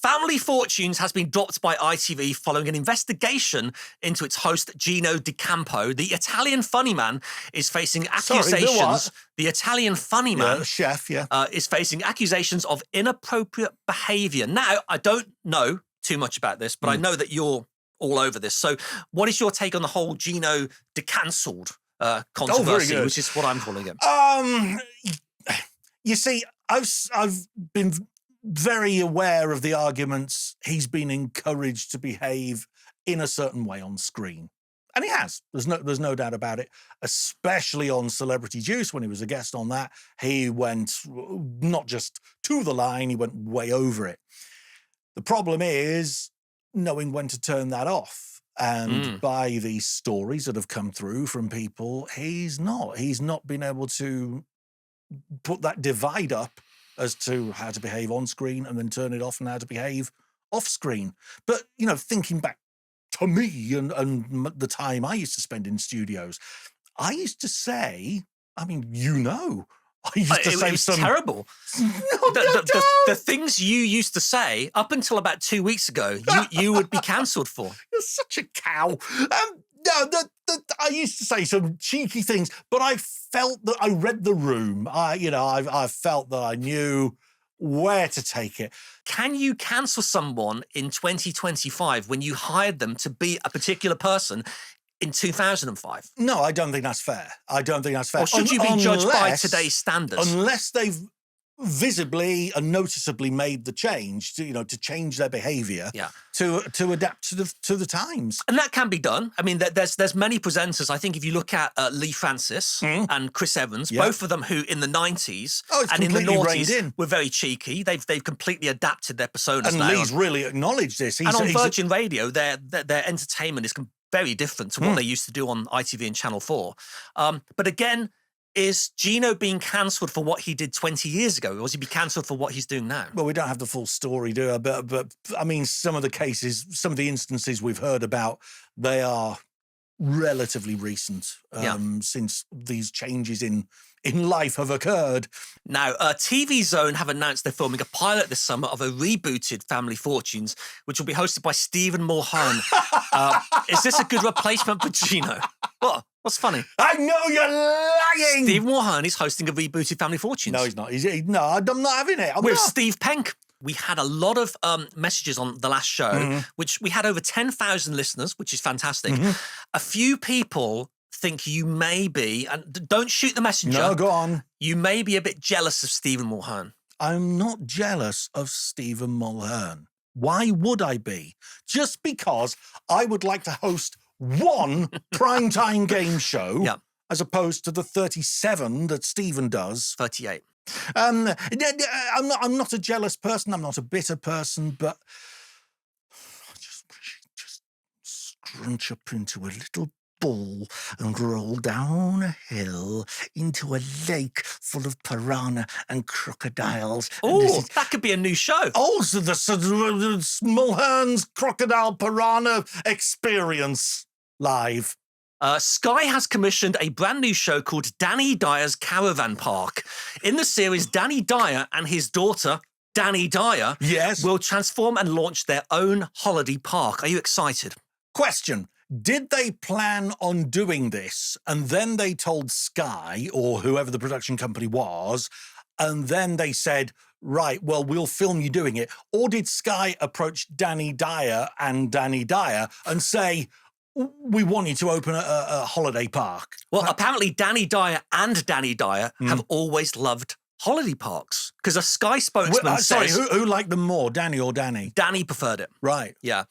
Family Fortunes has been dropped by ITV following an investigation into its host, Gino D'Acampo. The Italian funny man is facing accusations. The Italian funny man, chef, is facing accusations of inappropriate behaviour. Now, I don't know too much about this, but I know that you're all over this. So, what is your take on the whole Gino Decancelled controversy, which is what I'm calling it? You see, I've been very aware of the arguments he's been encouraged to behave in a certain way on screen. And he has. There's no doubt about it, especially on Celebrity Juice when he was a guest on that. He went not just to the line, he went way over it. The problem is knowing when to turn that off. And by these stories that have come through from people, he's not been able to put that divide up as to how to behave on screen and then turn it off and how to behave off screen. But, thinking back to me and the time I used to spend in studios, I used to say, I used to say it was some... terrible. The things you used to say up until about 2 weeks ago, you would be cancelled for. You're such a cow. I used to say some cheeky things, but I felt that I read the room. I felt that I knew where to take it. Can you cancel someone in 2025 when you hired them to be a particular person in 2005? No, I don't think that's fair. Or should you be judged by today's standards? Unless they've visibly and noticeably made the change to change their behaviour, to adapt to the times. And that can be done. I mean, there's many presenters. I think if you look at Lee Francis and Chris Evans, both of them who in the 90s and in the noughties were very cheeky. They've completely adapted their personas and now. Lee's really acknowledged this. And on Virgin Radio, their entertainment is very different to what they used to do on ITV and Channel 4. But again, is Gino being cancelled for what he did 20 years ago, or was he be cancelled for what he's doing now? Well, we don't have the full story, do we? But I mean, some of the instances we've heard about, they are relatively recent since these changes in life have occurred. Now, TV Zone have announced they're filming a pilot this summer of a rebooted Family Fortunes, which will be hosted by Stephen Mulhern. Is this a good replacement for Gino? What? What's funny? I know you're lying! Steve Mulhern is hosting a rebooted Family Fortunes. No, he's not. No, I'm not having it. With Steve Penk. We had a lot of messages on the last show, which we had over 10,000 listeners, which is fantastic. A few people think you may be, and don't shoot the messenger. No, go on. You may be a bit jealous of Stephen Mulhern. I'm not jealous of Stephen Mulhern. Why would I be? Just because I would like to host one primetime game show as opposed to the 37 that Stephen does. 38. I'm not a jealous person. I'm not a bitter person, but I just wish he'd just scrunch up into a little ball and roll down a hill into a lake full of piranha and crocodiles. Oh, that could be a new show. Oh, so the Mulhern's Crocodile Piranha Experience live. Sky has commissioned a brand new show called Danny Dyer's Caravan Park. In the series, Danny Dyer and his daughter, Danny Dyer, will transform and launch their own holiday park. Are you excited? Question. Did they plan on doing this and then they told Sky or whoever the production company was, and then they said, right, well, we'll film you doing it? Or did Sky approach Danny Dyer and Danny Dyer and say, we want you to open a holiday park? Well, apparently Danny Dyer and Danny Dyer have always loved holiday parks, because a Sky spokesman says... Sorry, who liked them more, Danny or Danny? Danny preferred it. Right. Yeah.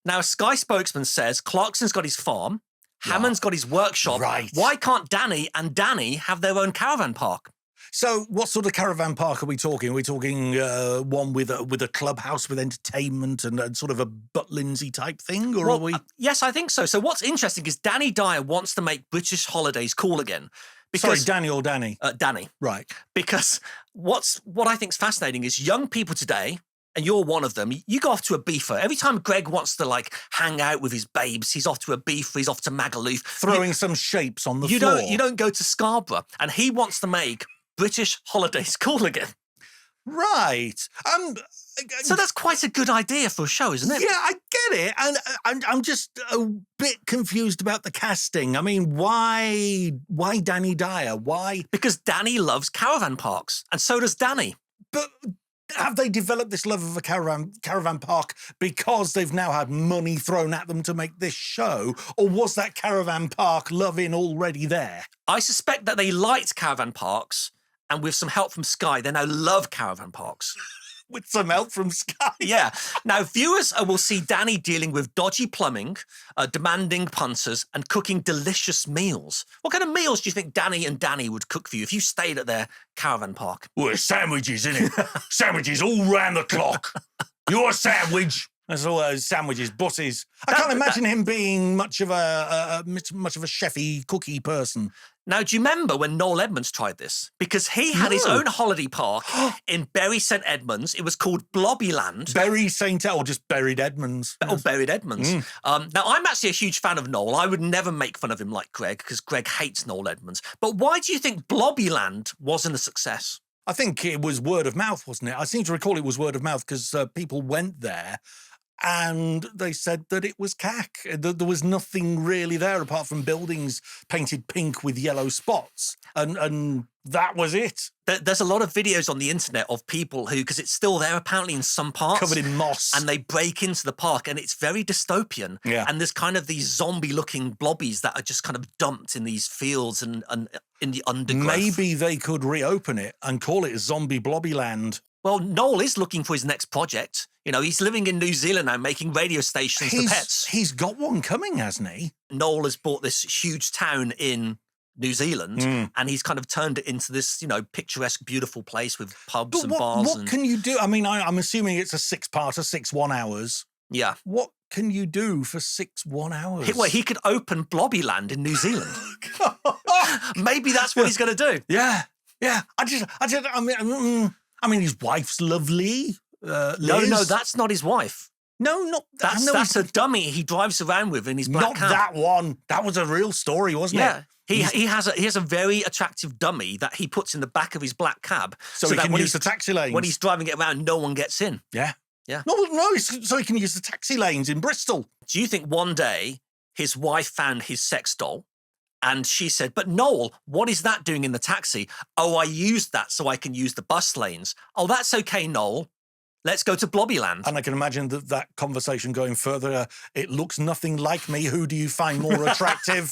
Now, a Sky spokesman says Clarkson's got his farm, Hammond's got his workshop. Right. Why can't Danny and Danny have their own caravan park? So what sort of caravan park are we talking? Are we talking one with a clubhouse with entertainment and sort of a Butt Lindsay type thing? Or are we... yes, I think so. So what's interesting is Danny Dyer wants to make British holidays cool again. Sorry, Danny or Danny? Danny. Right. Because what I think is fascinating is young people today, and you're one of them, you go off to Ibiza. Every time Greg wants to, hang out with his babes, he's off to Ibiza, he's off to Magaluf. Throwing some shapes on the floor. You don't go to Scarborough. And he wants to make British holidays cool again. Right. So that's quite a good idea for a show, isn't it? Yeah, I get it. And I'm just a bit confused about the casting. I mean, why Danny Dyer? Why? Because Danny loves caravan parks, and so does Danny. But have they developed this love of a caravan park because they've now had money thrown at them to make this show? Or was that caravan park loving already there? I suspect that they liked caravan parks, and with some help from Sky, they now love caravan parks. With some help from Sky. Yeah. Now, viewers will see Danny dealing with dodgy plumbing, demanding punters, and cooking delicious meals. What kind of meals do you think Danny and Danny would cook for you if you stayed at their caravan park? Well, sandwiches, innit? Sandwiches all round the clock. Your sandwich. That's all those sandwiches, butties. I can't imagine him being much of a chefy cookie person. Now, do you remember when Noel Edmonds tried this? Because he had his own holiday park in Bury St Edmunds. It was called Blobbyland. Bury St. or just Buried Edmonds. Oh, Buried Edmonds. Now, I'm actually a huge fan of Noel. I would never make fun of him like Greg, because Greg hates Noel Edmonds. But why do you think Blobbyland wasn't a success? I think it was word of mouth, wasn't it? I seem to recall it was word of mouth because people went there and they said that it was cack. There was nothing really there apart from buildings painted pink with yellow spots. And that was it. There's a lot of videos on the internet of people who, because it's still there apparently in some parts. Covered in moss. And they break into the park and it's very dystopian. Yeah. And there's kind of these zombie-looking blobbies that are just kind of dumped in these fields and in the undergrowth. Maybe they could reopen it and call it Zombie Blobbyland. Well, Noel is looking for his next project. You know, he's living in New Zealand now, making radio stations for pets. He's got one coming, hasn't he? Noel has bought this huge town in New Zealand, and he's kind of turned it into this, you know, picturesque, beautiful place with pubs and bars. What can you do? I mean, I'm assuming it's a 6-parter, 6 1 hours. Yeah. What can you do for 6 1 hours? Well, he could open Blobbyland in New Zealand. Maybe that's what he's going to do. Yeah. I mean, his wife's lovely. Liz. No, that's not his wife. No, that's a dummy he drives around with in his black cab. Not that one. That was a real story, wasn't it? Yeah. He has a very attractive dummy that he puts in the back of his black cab. So he can use the taxi lanes. When he's driving it around, no one gets in. Yeah. Yeah. No, so he can use the taxi lanes in Bristol. Do you think one day his wife found his sex doll and she said, "But Noel, what is that doing in the taxi?" "Oh, I used that so I can use the bus lanes." "Oh, that's okay, Noel. Let's go to Blobbyland." And I can imagine that conversation going further. It looks nothing like me. Who do you find more attractive?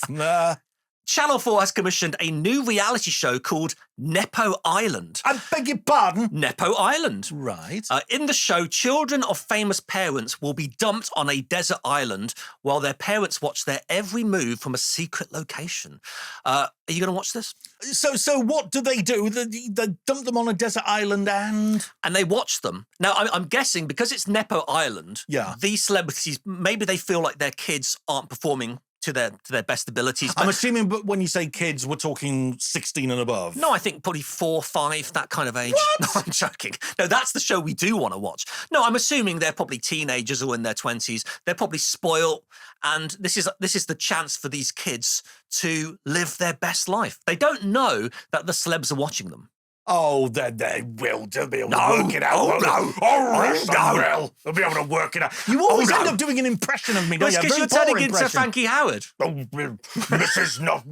Channel 4 has commissioned a new reality show called Nepo Island. I beg your pardon? Nepo Island. Right. In the show, children of famous parents will be dumped on a desert island while their parents watch their every move from a secret location. Are you going to watch this? So what do? They dump them on a desert island and they watch them. Now, I'm guessing because it's Nepo Island, these celebrities, maybe they feel like their kids aren't performing to their best abilities. I'm assuming, but when you say kids, we're talking 16 and above. No, I think probably 4, 5, that kind of age. What? No, I'm joking. No, that's the show we do want to watch. No, I'm assuming they're probably teenagers or in their 20s. They're probably spoiled, and this is the chance for these kids to live their best life. They don't know that the celebs are watching them. Oh, they will. They'll be able to work it out. Oh, no. Oh, they'll be able to work it out. You always end up doing an impression of me, don't you? Because you're turning into Frankie Howard. Oh, Mrs. No,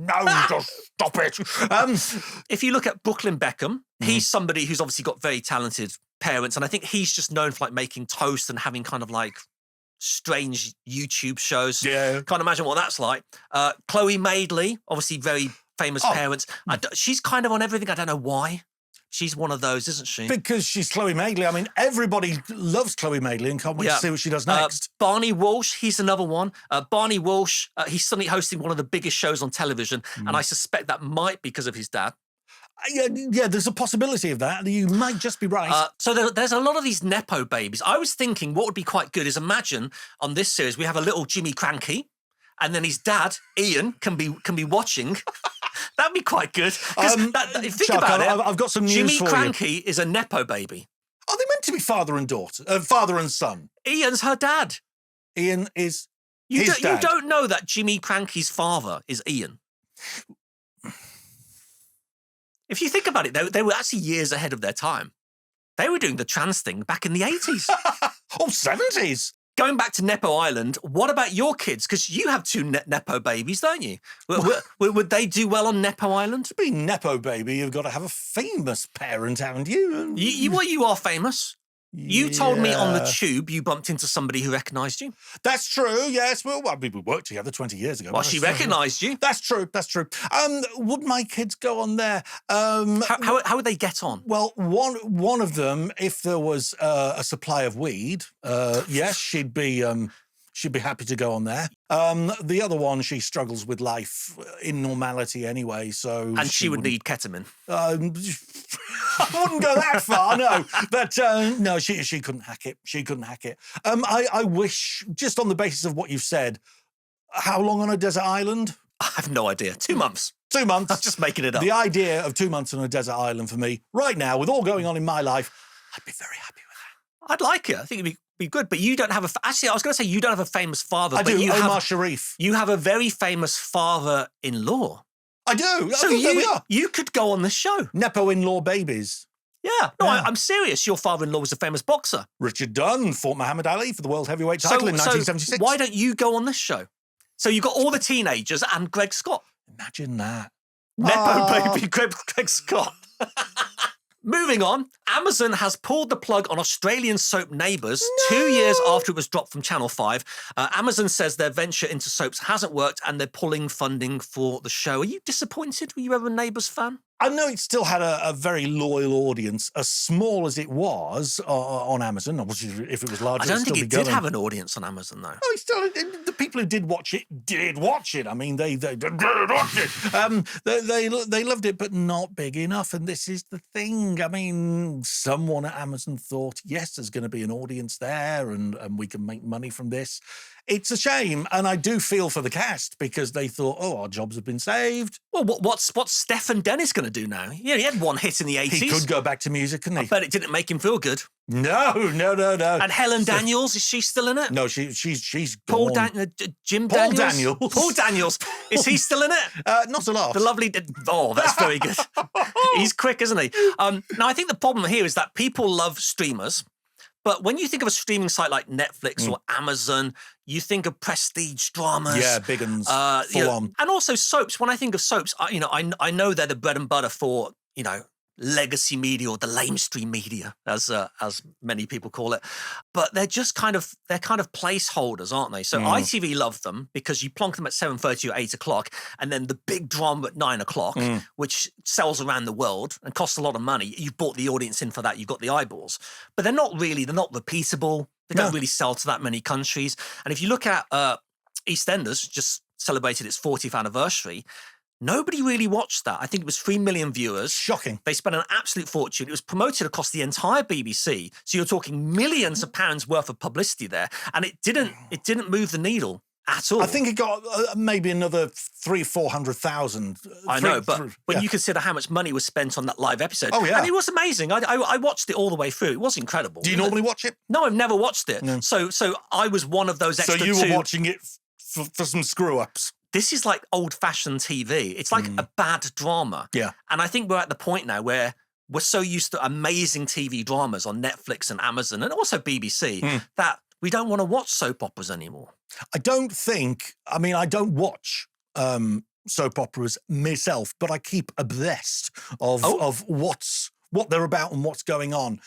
just stop it. If you look at Brooklyn Beckham, he's somebody who's obviously got very talented parents, and I think he's just known for like making toast and having kind of like strange YouTube shows. Yeah. Can't imagine what that's like. Chloe Madeley, obviously very famous parents. She's kind of on everything. I don't know why. She's one of those, isn't she? Because she's Chloe Madeley. I mean, everybody loves Chloe Madeley and can't wait to see what she does next. Barney Walsh, he's another one. Barney Walsh, he's suddenly hosting one of the biggest shows on television, and I suspect that might be because of his dad. Yeah, there's a possibility of that. You might just be right. So there's a lot of these Nepo babies. I was thinking what would be quite good is imagine on this series we have a little Jimmy Cranky, and then his dad, Ian, can be watching. That'd be quite good. If you think about it, I've got some news Jimmy for Cranky is a Nepo baby. Are they meant to be father and daughter? Father and son? Ian's her dad. Ian is his dad. You don't know that Jimmy Cranky's father is Ian. If you think about it, they were actually years ahead of their time. They were doing the trans thing back in the 80s. 70s. Going back to Nepo Island, what about your kids? Because you have two Nepo babies, don't you? Would they do well on Nepo Island? To be Nepo baby, you've got to have a famous parent, haven't you? You are famous. You told me on the Yeah. tube you bumped into somebody who recognised you. That's true, yes. Well, we worked together 20 years ago. Well, she recognised you. That's true, that's true. Would my kids go on there? How would they get on? Well, one of them, if there was a supply of weed, yes, she'd be happy to go on there. The other one, she struggles with life in normality anyway, so... And she would need ketamine. I wouldn't go that far, no. But no, she couldn't hack it. She couldn't hack it. I wish, just on the basis of what you've said, how long on a desert island? I have no idea. 2 months. 2 months. I'm just making it up. The idea of 2 months on a desert island for me, right now, with all going on in my life, I'd be very happy with that. I'd like it. I think it'd be good. But you don't have actually, I was going to say you don't have a famous father. I but do, you Omar Sharif. You have a very famous father-in-law. I do. So there we are. you could go on the show. Nepo in-law babies. Yeah. No, Yeah. I'm serious. Your father-in-law was a famous boxer. Richard Dunn fought Muhammad Ali for the world heavyweight title in 1976. So why don't you go on this show? So you've got all the teenagers and Greg Scott. Imagine that. Nepo baby Greg Scott. Moving on, Amazon has pulled the plug on Australian soap Neighbours 2 years after it was dropped from Channel 5. Amazon says their venture into soaps hasn't worked and they're pulling funding for the show. Are you disappointed? Were you ever a Neighbours fan? I know it still had a very loyal audience, as small as it was on Amazon. Obviously, if it was larger, I don't it'd think still it be did going. have an audience on Amazon, though. Oh, the people who did watch it did watch it. I mean, they did watch it. They loved it, but not big enough. And this is the thing. I mean, someone at Amazon thought, yes, there's going to be an audience there, and we can make money from this. It's a shame, and I do feel for the cast because they thought, oh, our jobs have been saved. Well, what's Stefan Dennis going to do now? Yeah, he had one hit in the 80s. He could go back to music, couldn't he? But it didn't make him feel good. No. And Helen Daniels, is she still in it? No, she's Paul gone. Jim Paul Daniels? Daniels. Paul Daniels. Is he still in it? Not a lot. The lovely... Oh, that's very good. He's quick, isn't he? Now, I think the problem here is that people love streamers. But when you think of a streaming site like Netflix or Amazon, you think of prestige dramas. Yeah, big uns, full on. And also soaps. When I think of soaps, I know they're the bread and butter for, legacy media or the lamestream media, as many people call it. But they're just kind of placeholders, aren't they? So ITV love them because you plonk them at 7:30 or 8 o'clock, and then the big drama at 9 o'clock, which sells around the world and costs a lot of money. You've brought the audience in for that. You've got the eyeballs. But they're not repeatable. They don't really sell to that many countries. And if you look at EastEnders, just celebrated its 40th anniversary, nobody really watched that. I think it was 3 million viewers. Shocking. They spent an absolute fortune. It was promoted across the entire BBC. So you're talking millions of pounds worth of publicity there. And it didn't move the needle at all. I think it got maybe another 300,000-400,000. I know, but when you consider how much money was spent on that live episode. Oh, yeah. And it was amazing. I watched it all the way through. It was incredible. Do you normally watch it? No, I've never watched it. No. So I was one of those extra two. So you were watching it for some screw-ups? This is like old-fashioned TV. It's like a bad drama. Yeah. And I think we're at the point now where we're so used to amazing TV dramas on Netflix and Amazon and also BBC that we don't want to watch soap operas anymore. I don't watch soap operas myself, but I keep abreast of what they're about and what's going on.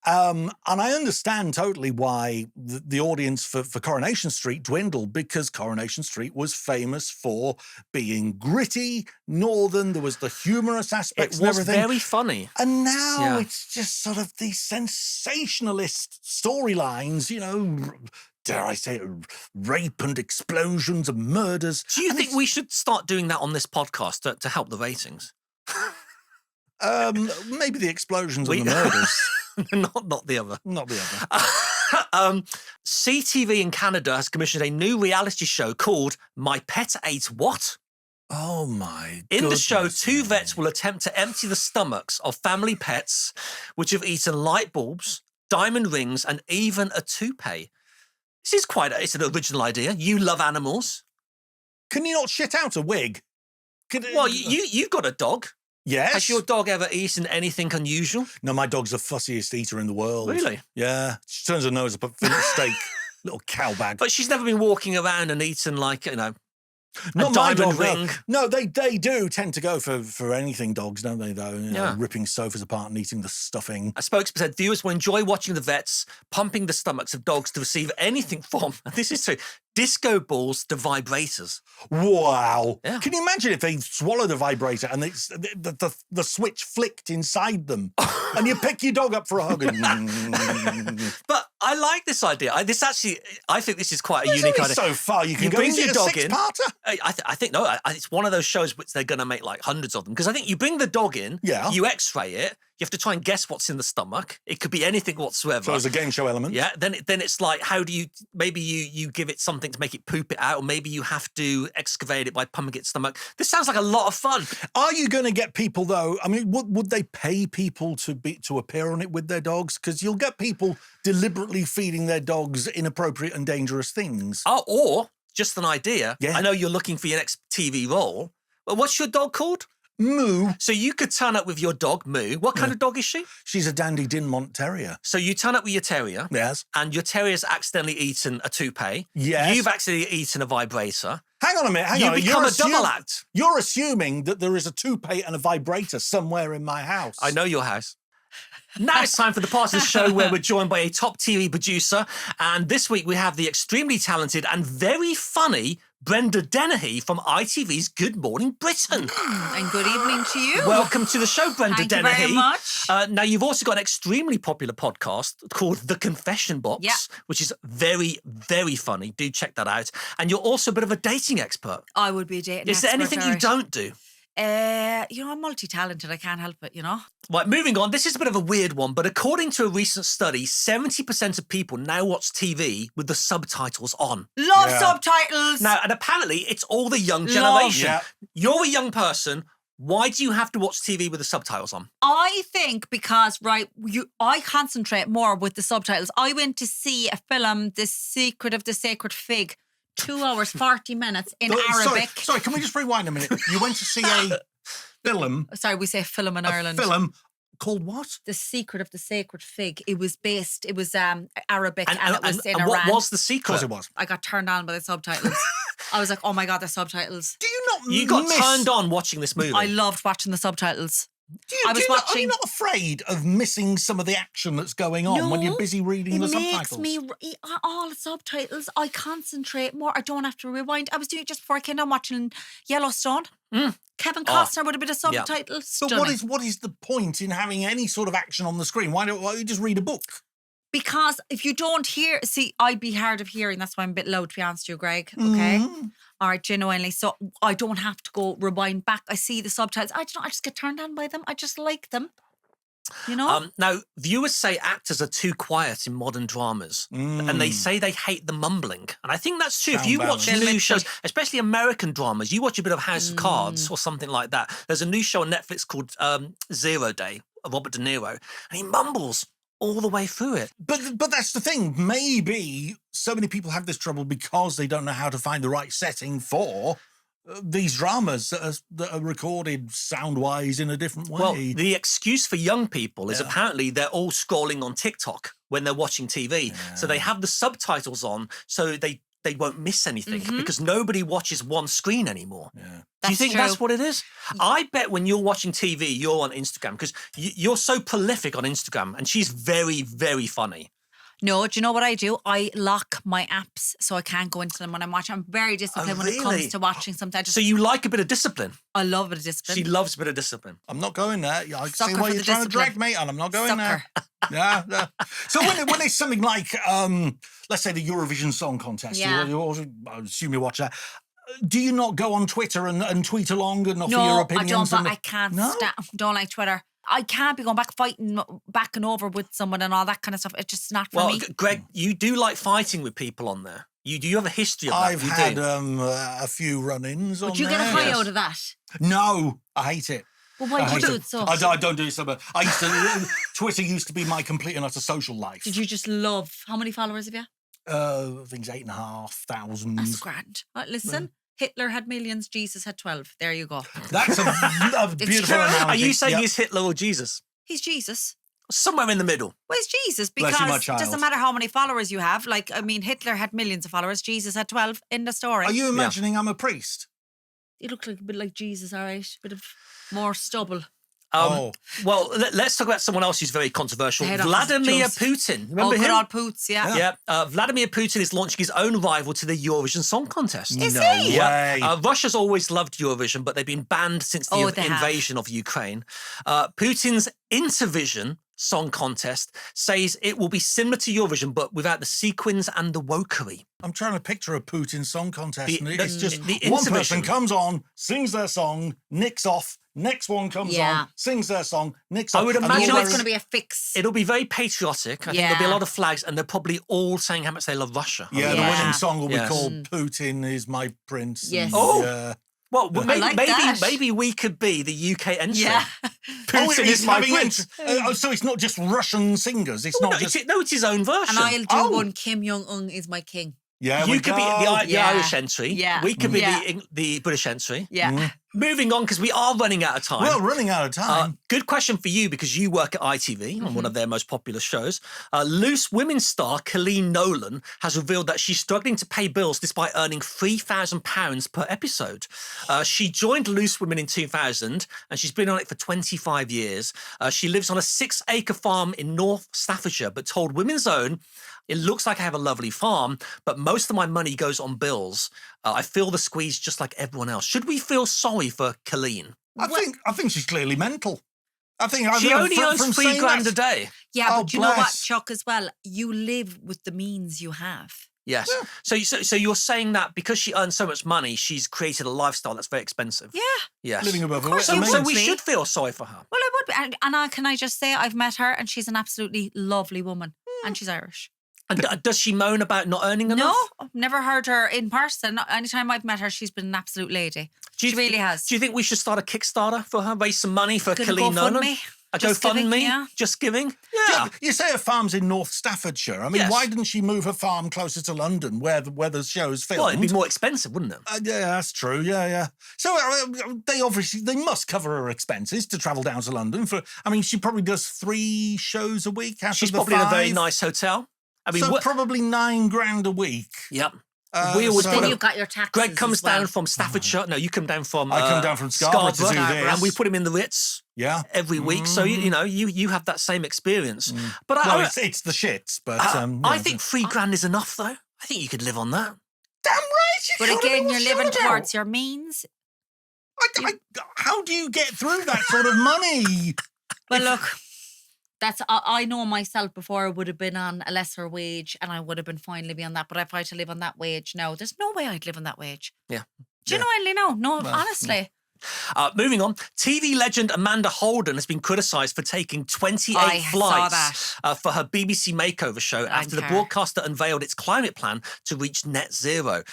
And I understand totally why the audience for Coronation Street dwindled, because Coronation Street was famous for being gritty, northern. There was the humorous aspects and everything. It was very funny. And now it's just sort of these sensationalist storylines, dare I say it, rape and explosions and murders. Do you think we should start doing that on this podcast to help the ratings? Maybe the explosions and the murders. Not the other. Not the other. CTV in Canada has commissioned a new reality show called My Pet Ate What? Oh, my In goodness. the show, two vets will attempt to empty the stomachs of family pets which have eaten light bulbs, diamond rings, and even a toupee. This is it's an original idea. You love animals. Can you not shit out a wig? Well, you've got a dog. Yes. Has your dog ever eaten anything unusual? No, my dog's the fussiest eater in the world. Really? Yeah. She turns her nose up at fillet steak. Little cow bag. But she's never been walking around and eaten like, you know, Not a my diamond dog, ring. No, they do tend to go for anything, dogs, don't they, though? You know, Yeah. ripping sofas apart and eating the stuffing. A spokesman said viewers will enjoy watching the vets pumping the stomachs of dogs to receive anything from, and this is true, disco balls to vibrators. Wow. Yeah. Can you imagine if they swallowed a vibrator and it's, the switch flicked inside them and you pick your dog up for a hug? But I like this idea. I think this is quite a There's unique only idea. so far you can You go. bring Is it your a dog in. six-parter? I think, no, it's one of those shows which they're going to make like hundreds of them. Because I think you bring the dog in, Yeah. you x-ray it, you have to try and guess what's in the stomach. It could be anything whatsoever. So there's a game show element. Yeah, then it's like, how do you, maybe you give it something to make it poop it out, or maybe you have to excavate it by pumping its stomach. This sounds like a lot of fun. Are you going to get people, though? I mean, would they pay people to appear on it with their dogs? Because you'll get people deliberately feeding their dogs inappropriate and dangerous things. Oh, or just an idea. Yeah. I know you're looking for your next TV role. Well, what's your dog called? Moo. So you could turn up with your dog, Moo. What kind of dog is she? She's a Dandy Dinmont Terrier. So you turn up with your terrier, Yes. and your terrier's accidentally eaten a toupee. Yes. You've accidentally eaten a vibrator. Hang on a minute. Hang You on. become a double act. You're assuming that there is a toupee and a vibrator somewhere in my house. I know your house. Now it's time for the part of the show where we're joined by a top TV producer. And this week we have the extremely talented and very funny Brenda Dennehy from ITV's Good Morning Britain. And good evening to you. Welcome to the show, Brenda Thank Dennehy. you very much. Now, you've also got an extremely popular podcast called The Confession Box, Yeah. which is very, very funny. Do check that out. And you're also a bit of a dating expert. I would be a dating Is there expert, anything you alright. don't do? I'm multi-talented. I can't help it, you know. Right, moving on. This is a bit of a weird one, but according to a recent study, 70% of people now watch TV with the subtitles on. Love Yeah. subtitles. Now, and apparently it's all the young Love. generation. Yeah. You're a young person. Why do you have to watch TV with the subtitles on? I think because, I concentrate more with the subtitles. I went to see a film, The Secret of the Sacred Fig, 2 hours, 40 minutes in Arabic. Sorry, can we just rewind a minute? You went to see a film. Sorry, we say film in Ireland. Film called what? The Secret of the Sacred Fig. It was Arabic and it was in and Iran. what was the Of secret? course it was. I got turned on by the subtitles. I was like, oh my God, the subtitles. Do you not You got miss... turned on watching this movie. I loved watching the subtitles. Are you watching. not afraid of missing some of the action that's going on when No, you're busy reading It the makes subtitles? me all the subtitles. I concentrate more. I don't have to rewind. I was doing it just before I came down watching Yellowstone. Kevin Costner with a bit of subtitles. But Stunning. what is the point in having any sort of action on the screen? Why don't you just read a book? Because if you don't hear, I'd be hard of hearing. That's why I'm a bit low, to be honest with you, Greg. Okay. All right, genuinely. So I don't have to go rewind back. I see the subtitles. I just get turned on by them. I just like them. You know? Now, viewers say actors are too quiet in modern dramas, and they say they hate the mumbling. And I think that's true. If Sound you watch balance. new shows, especially American dramas, you watch a bit of House of Cards or something like that. There's a new show on Netflix called 0 Day of Robert De Niro, and he mumbles all the way through it. But that's the thing. Maybe so many people have this trouble because they don't know how to find the right setting for these dramas that are recorded sound-wise in a different way. Well, the excuse for young people is apparently they're all scrolling on TikTok when they're watching TV. So they have the subtitles on so they won't miss anything because nobody watches one screen anymore. Yeah. Do you think true. that's what it is? I bet when you're watching TV, you're on Instagram because you're so prolific on Instagram and she's very, very funny. No, do you know what I do? I lock my apps so I can't go into them when I'm watching. I'm very disciplined when it really? comes to watching something. So you like a bit of discipline. I love a bit of discipline. She loves a bit of discipline. I'm not going there. I see Sucker why for you're the trying to drag discipline. me on. I'm not going Sucker. there. Yeah. So when it's something like, let's say the Eurovision Song Contest, Yeah. I assume you watch that. Do you not go on Twitter and tweet along and offer your No, I opinions? don't. But I can't No? stand. Don't like Twitter. I can't be going back and over with someone and all that kind of stuff. It's just not for Well, me. Greg, you do like fighting with people on there. You have a history of that. I've You had do. a few run-ins on Would you there. get a high yes. out of that? No, I hate it. Well, why I do you hate do it so? I don't do it so much. I used to. Twitter used to be my complete and utter social life. Did you just love? How many followers have you? I think it's 8,500. That's grand. Right, listen, Hitler had millions, Jesus had 12. There you go. That's a beautiful true. analogy. Are you saying Yep. he's Hitler or Jesus? He's Jesus. Somewhere in the middle. Well, he's Jesus Bless you, my because it child. doesn't matter how many followers you have. Like, I mean, Hitler had millions of followers. Jesus had 12 in the story. Are you imagining I'm a priest? You look like a bit like Jesus, all right? A bit of more stubble. Oh. Well, let's talk about someone else who's very controversial. The head office Vladimir Joseph. Putin. Remember good him? old Poots, yeah. Yeah, Vladimir Putin is launching his own rival to the Eurovision Song Contest. Is No he? way. Russia's always loved Eurovision, but they've been banned since the they have. invasion of Ukraine. Putin's Intervision Song Contest says it will be similar to Eurovision, but without the sequins and the wokery. I'm trying to picture a Putin song contest. The- And the- it's just the one Intervision. person comes on, sings their song, nicks off. Next one comes Yeah. on, sings their song, nicks I off. would and imagine You then know it's it's there's- going to be a fix. It'll be very patriotic. I think there'll be a Yeah. lot of flags, and they're probably all saying how much they love Russia. Yeah, the Yeah. winning song will be Yes. called "Putin is my prince." and, Yes. Oh. Well, I maybe, like maybe, that. maybe we could be the UK entry. Yeah. Putin it's is my having prince. so it's not just Russian singers. It's No, not just. it's his own version. And I'll do Oh. one Kim Jong-un is my king. Yeah, You we could be go. the Yeah. Irish entry. Yeah. We could be Yeah. the British entry. Yeah. Moving on, because we are running out of time. Well, running out of time. Good question for you, because you work at ITV on one of their most popular shows. Loose women's star Coleen Nolan has revealed that she's struggling to pay bills despite earning £3,000 per episode. She joined Loose Women in 2000, and she's been on it for 25 years. She lives on a 6-acre farm in North Staffordshire, but told Women's Own, "It looks like I have a lovely farm, but most of my money goes on bills. I feel the squeeze just like everyone else." Should we feel sorry for Coleen? I think she's clearly mental. I think She only from earns saying £3,000 that- a day. Yeah, Oh, but you know what, bless. Chuck, as well? You live with the means you have. Yes. So you're saying that because she earns so much money, she's created a lifestyle that's very expensive. Yeah. Yes. living above her course wits. you So would we be. should feel sorry for her. Well, I would be. And can I just say, I've met her and she's an absolutely lovely woman. And she's Irish. And does she moan about not earning enough? No, I've never heard her in person. Anytime I've met her, she's been an absolute lady. Do you She really has. Do you think we should start a Kickstarter for her, raise some money for Gonna Coleen Nolan? GoFundMe? A Just giving, GoFundMe? yeah. Just giving? Yeah. You say her farm's in North Staffordshire. I mean, Yes. why didn't she move her farm closer to London, where the show is filmed? Well, it'd be more expensive, wouldn't it? Yeah, that's true. Yeah. So they must cover her expenses to travel down to London for. I mean, she probably does 3 shows a week. Out She's of the probably in a very 5. nice hotel. I mean, So probably $9,000 a week. yep. We always so- put Then a- you've got your taxes. Greg comes as well. down from Staffordshire. No, you come down from. I come down from Scarborough to do this. and we put him in the Ritz Yeah. every week. So you have that same experience. But Well, I it's the shits, but I think £3,000 is enough, though. I think you could live on that. damn right. You But can't again, know you're what living about. towards your means. How do you get through that sort of money? Well, look, I know myself before I would have been on a lesser wage and I would have been fine living on that. But if I had to live on that wage, no, there's no way I'd live on that wage. Yeah. Do you know, Ellie? No, honestly. Moving on, TV legend Amanda Holden has been criticised for taking 28 I saw flights for her BBC makeover show after the care. broadcaster unveiled its climate plan to reach net zero.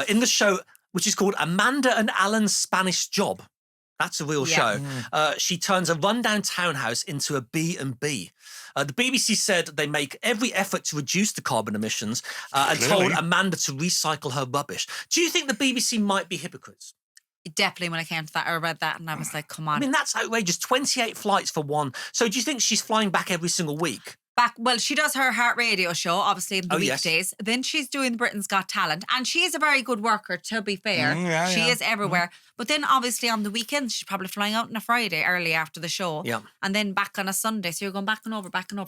In the show, which is called Amanda and Alan's Spanish Job, that's a real Yeah. show. She turns a rundown townhouse into a B&B. The BBC said they make every effort to reduce the carbon emissions and told Clearly. Amanda to recycle her rubbish. Do you think the BBC might be hypocrites? Definitely when I came to that, I read that and I was like, come on. I mean, that's outrageous. 28 flights for one. So do you think she's flying back every single week? Well, she does her heart radio show, obviously, in the Oh, yes. weekdays. Then she's doing Britain's Got Talent. And she is a very good worker, to be fair. She yeah. is everywhere. But then, obviously, on the weekends, she's probably flying out on a Friday early after the show. Yeah. And then back on a Sunday. So you're going back and over. Come on.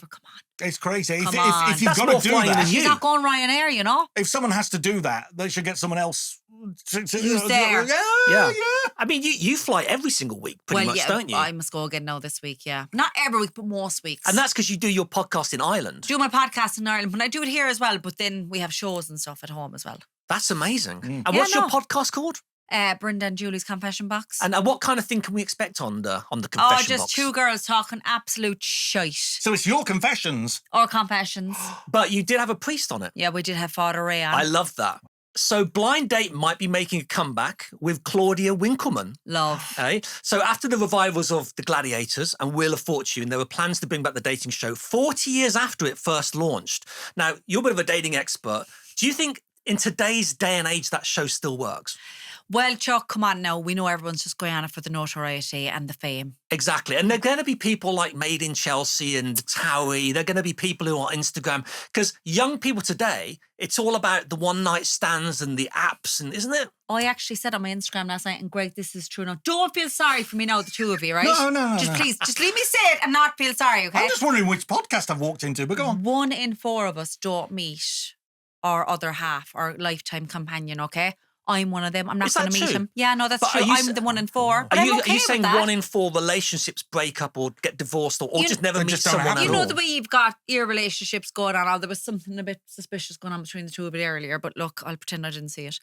It's crazy. Come If on. you've That's got more to do flying than that, you. She's not going Ryanair, you know? if someone has to do that, they should get someone else. Who's there? Yeah. I mean, you fly every single week, pretty much, don't you? I must go again now this week, yeah. Not every week, but most weeks. And that's because you do your podcast in Ireland. do my podcast in Ireland, but I do it here as well. But then we have shows and stuff at home as well. That's amazing. And Yeah, what's your no. podcast called? Brenda and Julie's Confession Box. And what kind of thing can we expect on the Oh, confession just box? 2 girls talking absolute shite. So it's your confessions. Or confessions. But you did have a priest on it. Yeah, we did have Father Ray on. I love that. So Blind Date might be making a comeback with Claudia Winkleman. Love. Eh? So after the revivals of The Gladiators and Wheel of Fortune, there were plans to bring back the dating show 40 years after it first launched. Now, you're a bit of a dating expert. Do you think in today's day and age that show still works? Well, Chuck, come on now. We know everyone's just going on it for the notoriety and the fame. Exactly. And there are going to be people like Made in Chelsea and Towie. There are going to be people who are on Instagram. Because young people today, it's all about the one-night stands and the apps, and isn't it? I actually said on my Instagram last night, and Greg, this is true now. Don't feel sorry for me now, the two of you, right? No. Please, just leave me say it and not feel sorry, okay? I'm just wondering which podcast I've walked into, but go on. 1 in 4 of us don't meet our other half, our lifetime companion, okay? I'm one of them. I'm not going to meet him. Yeah, no, that's true. I'm the 1 in 4. Are you saying 1 in 4 relationships break up or get divorced or just never meet someone at all? You know the way you've got your relationships going on. There was something a bit suspicious going on between the two of you earlier, but look, I'll pretend I didn't see it.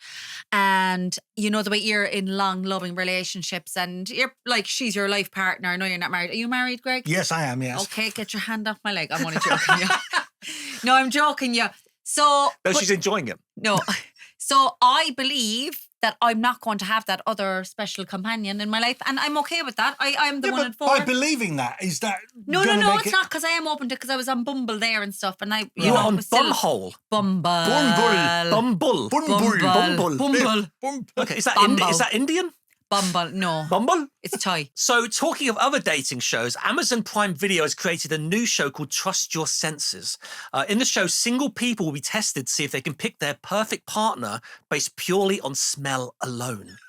And you know the way you're in long, loving relationships and you're like, she's your life partner. I know you're not married. Are you married, Greg? Yes, I am, yes. Okay, get your hand off my leg. I'm only joking you. No, I'm joking you. So... No, she's enjoying it. No. So I believe that I'm not going to have that other special companion in my life, and I'm okay with that. I'm the 1 in 4. By believing that, is that No, it's not, because I am open to it, because I was on Bumble there and stuff, and you were on Bumhole. Bumble. Okay, is that Indian? Bumble, no. Bumble? It's Thai. So, talking of other dating shows, Amazon Prime Video has created a new show called Trust Your Senses. In the show, single people will be tested to see if they can pick their perfect partner based purely on smell alone.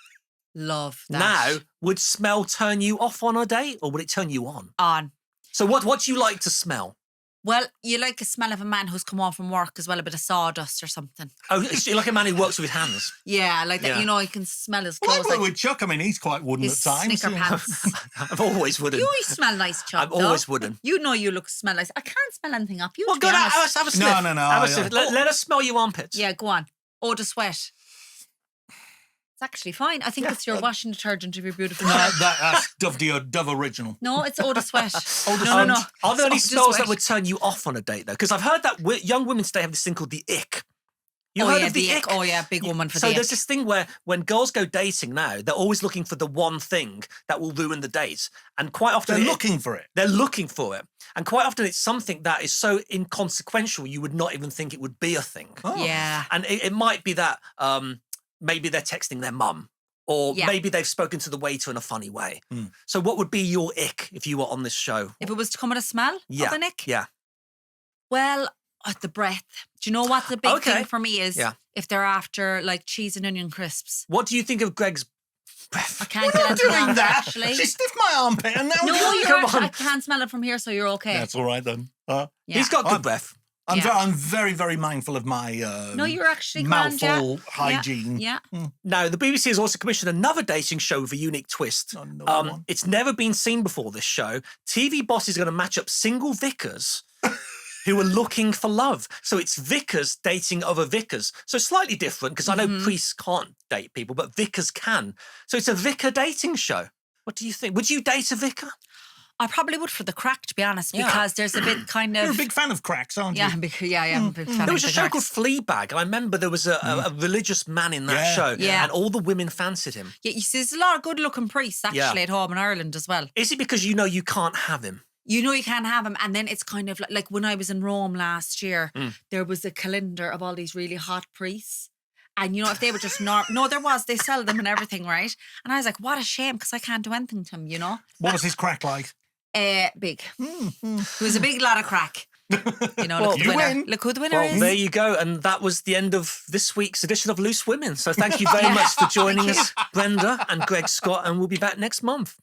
Love that. Now, would smell turn you off on a date, or would it turn you on? On. So, what do you like to smell? Well, you like a smell of a man who's come home from work as well, a bit of sawdust or something. Oh, so you like a man who works with his hands? Yeah, like that. Yeah. You know, you can smell his clothes. Well, with Chuck, I mean, he's quite wooden at times. Sneaker pants. I'm always wooden. You always smell nice, Chuck. I'm always wooden. You know you smell nice. I can't smell anything up. You well, go on, have a sniff. No. Have a sniff. Let us smell your armpits. Yeah, go on. Eau de sweat. It's actually fine. I think it's your washing detergent of your beautiful hair. That's Dove Original. No, it's eau de sweat. No. Are there any smells that would turn you off on a date, though? Because I've heard that young women today have this thing called the ick. You heard of the ick? Oh, yeah, big woman for the ick. So there's this thing where when girls go dating now, they're always looking for the one thing that will ruin the date. And quite often... They're looking for it. They're looking for it. And quite often it's something that is so inconsequential you would not even think it would be a thing. Oh. Yeah. And it might be that maybe they're texting their mum. Or maybe they've spoken to the waiter in a funny way. So what would be your ick if you were on this show? If it was to come with a smell of an ick? Yeah. Well, the breath. Do you know what the big thing for me is? Yeah. If they're after like cheese and onion crisps. What do you think of Greg's breath? I can't We're not doing that. Actually. She sniffed my armpit and now I can't smell it from here, so you're okay. That's all right then. He's got good breath. I'm very, very mindful of my no, you're actually mouthful hygiene. Yeah. Now, the BBC has also commissioned another dating show with a unique twist. It's never been seen before, this show. TV Boss is going to match up single vicars who are looking for love. So it's vicars dating other vicars. So slightly different, because I know priests can't date people, but vicars can. So it's a vicar dating show. What do you think? Would you date a vicar? I probably would for the crack, to be honest, because there's a bit kind of... You're a big fan of cracks, aren't you? I'm a big fan. There was a show called Fleabag, and I remember there was a religious man in that show, and all the women fancied him. Yeah, you see, there's a lot of good-looking priests, actually, at home in Ireland as well. Is it because you know you can't have him? You know you can't have him, and then it's kind of like when I was in Rome last year, there was a calendar of all these really hot priests. And, you know, if they were just no, there was. They sell them and everything, right? And I was like, what a shame, because I can't do anything to him, you know? What was his crack like? Big. It was a big lot of crack. You know, look who the winner is. There you go. And that was the end of this week's edition of Loose Women. So thank you very much for joining us, Brenda and Greg Scott. And we'll be back next month.